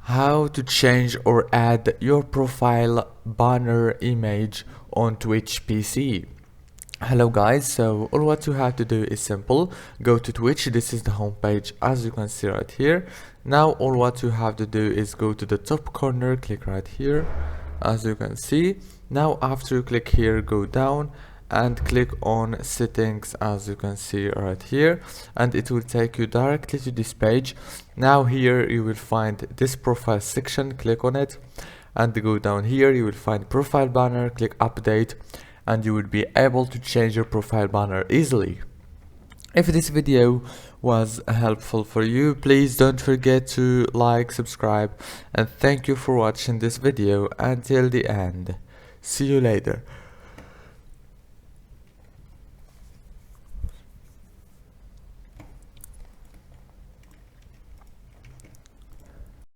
How to change or add your profile banner image on Twitch PC. Hello guys, so all what you have to do is simple. Go to Twitch, this is the homepage as you can see right here. Now all what you have to do is go to the top corner, click right here as you can see. Now after you click here, go down and click on settings as you can see right here, and it will take you directly to this page. Now here you will find this profile section, click on it and go down here, you will find profile banner, click update, and you will be able to change your profile banner easily. If this video was helpful for you, please don't forget to like, subscribe, and thank you for watching this video until the end. See you later.